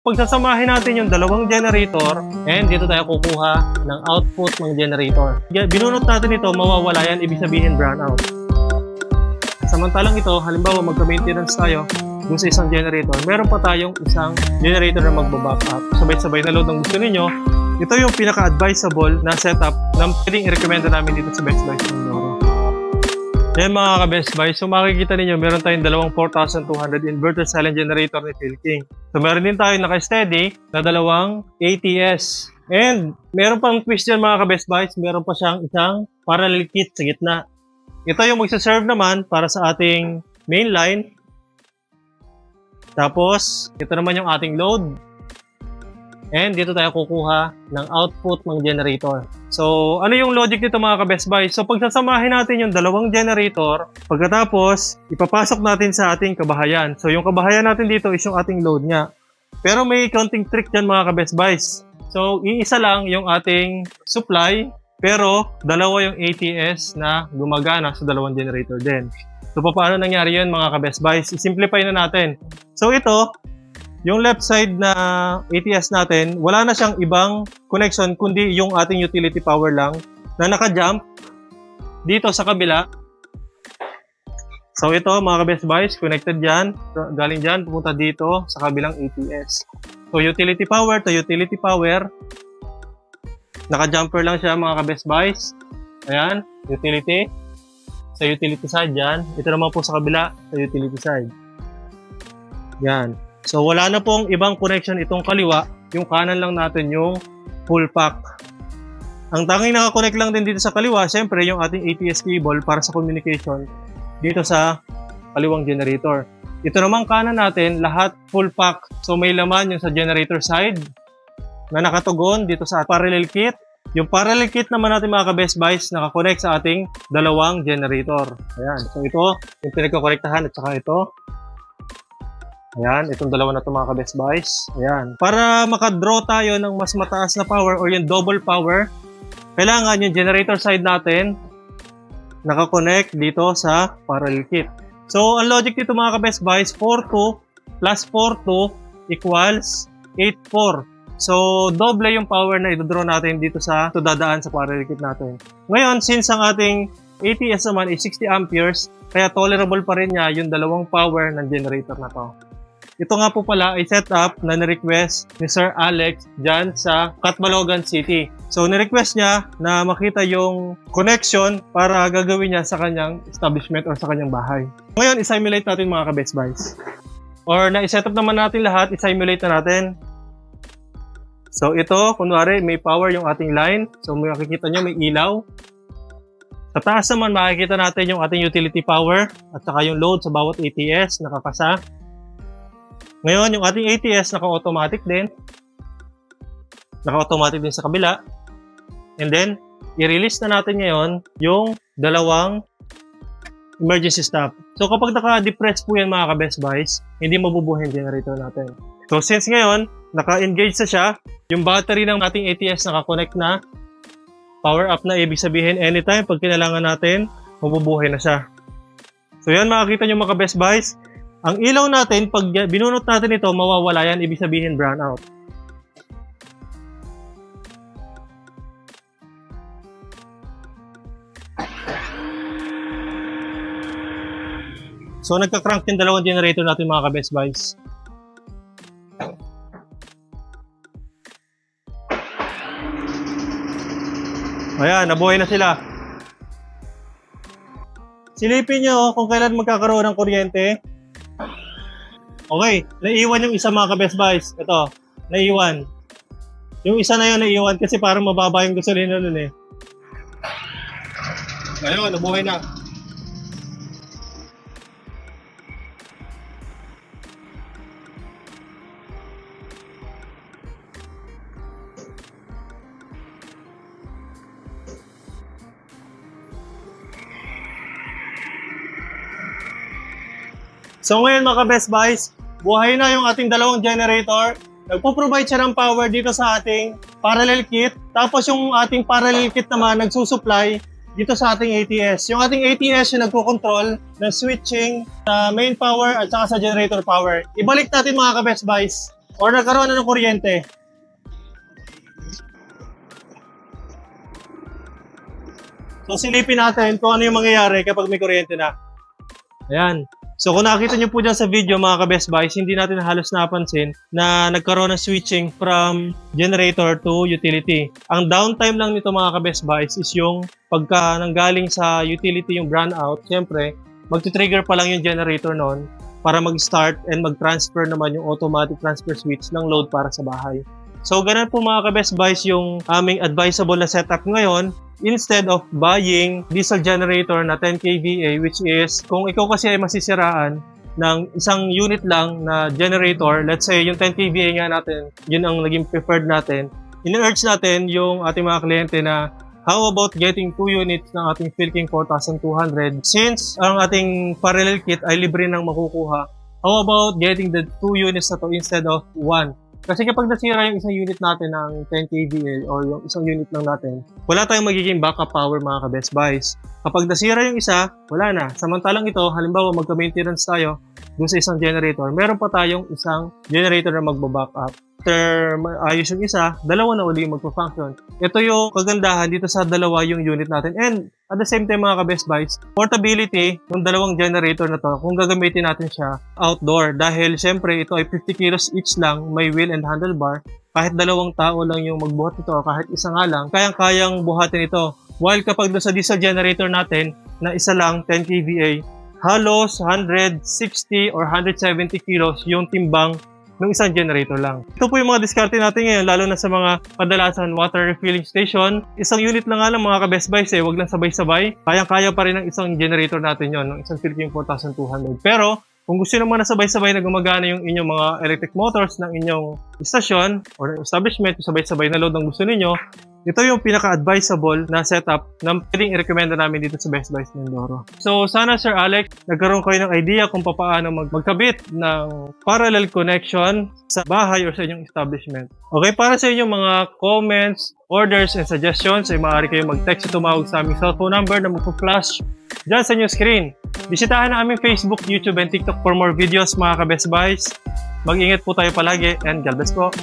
Pagsasamahin natin yung dalawang generator and dito tayo kukuha ng output ng generator. Binunot natin ito, mawawala yan, ibig sabihin brownout. Samantalang ito, halimbawa magka-maintenance tayo dun sa isang generator, meron pa tayong isang generator na magbaback up. Sabay-sabay na load ng gusto ninyo. Ito yung pinaka-advisable na setup na pwedeng i-recommenda namin dito sa Best Buy Mindoro. Yan mga ka-Best Buy, so makikita ninyo meron tayong dalawang 4200 inverter silent generator ni Philking. So meron din tayo naka-steady na dalawang ATS. And meron pang twist dyan mga ka-Best Buy, meron pa siyang isang parallel kit sa gitna. Ito yung magsaserve naman para sa ating main line. Tapos ito naman yung ating load. And dito tayo kukuha ng output ng generator. So, ano yung logic nito mga ka-Best Buy? So, pagsasamahin natin yung dalawang generator, pagkatapos, ipapasok natin sa ating kabahayan. So, yung kabahayan natin dito is yung ating load niya. Pero may counting trick dyan mga ka-Best Buys. So, iisa lang yung ating supply, pero dalawa yung ATS na gumagana sa dalawang generator din. So, paano nangyari yun mga ka-Best Buys? I-simplify na natin. So, ito, yung left side na ATS natin, wala na siyang ibang connection kundi yung ating utility power lang na naka-jump dito sa kabila. So ito mga ka-Best Buys, connected dyan, galing dyan, pupunta dito sa kabilang ATS. So utility power to utility power, naka-jumper lang siya mga ka-Best Buys. Ayan, utility. Sa utility side dyan, ito naman po sa kabila, sa utility side. Yan. So, wala na pong ibang connection itong kaliwa. Yung kanan lang natin yung full pack. Ang tanging nakakonect lang din dito sa kaliwa, syempre yung ating ATS cable para sa communication dito sa kaliwang generator. Ito namang kanan natin, lahat full pack. So, may laman yung sa generator side na nakatugon dito sa parallel kit. Yung parallel kit naman natin mga ka-Best Buys, nakakonect sa ating dalawang generator. Ayan. So, ito yung pinagkakonektahan at saka ito. Ayan, itong dalawa na ito mga ka-Best Buys. Ayan. Para makadraw tayo ng mas mataas na power or yung double power, kailangan yung generator side natin nakakonect dito sa parallel kit. So, ang logic dito mga ka-Best Buys, 4-2 plus 4-2 equals 8-4. So, doble yung power na idodraw natin dito sa dadaan sa parallel kit natin. Ngayon, since ang ating ATS naman is 60 amperes, kaya tolerable pa rin niya yung dalawang power ng generator na to. Ito nga po pala ay setup na ni-request ni Sir Alex dyan sa Catbalogan City. So, ni-request niya na makita yung connection para gagawin niya sa kanyang establishment or sa kanyang bahay. Ngayon, i-simulate natin mga ka-Best Buys. Or na-setup naman natin lahat, i-simulate na natin. So, ito, kunwari, may power yung ating line. So, makikita nyo, may ilaw. Sa taas naman, makikita natin yung ating utility power at saka yung load sa bawat ATS, nakakasa. Ngayon, yung ating ATS naka-automatic din. Naka-automatic din sa kabila. And then, i-release na natin ngayon yung dalawang emergency stop. So, kapag naka-depress po yan mga ka-Best Buys, hindi mabubuhay yung generator natin. So, since ngayon, naka-engage na siya, yung battery ng ating ATS naka-connect na, power up na, ibig sabihin anytime, pag kinailangan natin, mabubuhay na siya. So, yan makikita nyo mga ka-Best Buys. Ang ilaw natin, pag binunot natin ito, mawawala yan, ibig sabihin brownout. So, nagka-crank yung dalawang generator natin mga ka-Best Buys. Ayan, nabuhay na sila. Silipin nyo kung kailan magkakaroon ng kuryente. Okay, naiiwan yung isa mga ka-Best Buys. Ito, naiiwan. Yung isa na yun naiiwan kasi parang mababa yung gasolina nun eh. Ngayon, nabuhay na. So ngayon mga ka-Best Buys, buhay na yung ating dalawang generator. Nagpo-provide siya ng power dito sa ating parallel kit. Tapos yung ating parallel kit naman nagsusupply dito sa ating ATS. Yung ating ATS yung nagko-control ng switching sa main power at saka sa generator power. Ibalik natin mga ka-Best Buys or nagkaroon na ng kuryente. So silipin natin kung ano yung mangyayari kapag may kuryente na. Ayan. So kung nakita nyo po dyan sa video mga ka-Best Buys, hindi natin halos napansin na nagkaroon ng switching from generator to utility. Ang downtime lang nito mga ka-Best Buys is yung pagka nanggaling sa utility yung brownout, siyempre magti-trigger pa lang yung generator noon para mag-start and mag-transfer naman yung automatic transfer switch ng load para sa bahay. So ganun po mga ka-Best Buys yung aming advisable na setup ngayon. Instead of buying diesel generator na 10 kVA, which is kung ikaw kasi ay masisiraan ng isang unit lang na generator, let's say yung 10 kVA nga natin, yun ang naging preferred natin, in-urge natin yung ating mga kliyente na how about getting 2 units ng ating Philking 4200 since ang ating parallel kit ay libre nang makukuha. How about getting the 2 units na to instead of 1? Kasi kapag nasira yung isang unit natin ng 10 kVA or yung isang unit lang natin, wala tayong magiging backup power mga ka-Best Buys. Kapag nasira yung isa, wala na. Samantalang ito, halimbawa magka-maintenance tayo dun sa isang generator, meron pa tayong isang generator na magba-backup. After ayos yung isa, dalawa na uli yung magpa-function. Ito yung kagandahan dito sa dalawa yung unit natin. And at the same time mga ka-Best Buys, portability ng dalawang generator na to kung gagamitin natin siya outdoor. Dahil syempre ito ay 50 kilos each lang, may wheel and handlebar. Kahit dalawang tao lang yung magbuhat ito o kahit isa nga lang, kayang-kayang buhatin ito. While kapag doon sa diesel generator natin na isa lang, 10 kVA, halos 160 or 170 kilos yung timbang ng isang generator lang. Ito po yung mga diskarte natin ngayon, lalo na sa mga kadalasan water refilling station. Isang unit lang nga lang mga ka-Best Buys wag lang sabay-sabay. Kayang-kaya pa rin ng isang generator natin yon, ng isang Philking 4200. Pero kung gusto naman na sabay-sabay na gumagana yung inyong mga electric motors ng inyong istasyon or establishment, sabay-sabay na load ang gusto ninyo, ito yung pinaka-advisable na setup na pwedeng i-recommenda namin dito sa Best Buys Mindoro. So sana Sir Alex, nagkaroon kayo ng idea kung paano magkabit ng parallel connection sa bahay or sa inyong establishment. Okay, para sa inyong mga comments, orders, and suggestions, ay maaari kayong mag-text o tumawag sa aming cellphone number na magpo-flash dyan sa inyong screen. Bisitahan na aming Facebook, YouTube, and TikTok for more videos mga ka-Best Buys. Mag-ingat po tayo palagi and God bless po.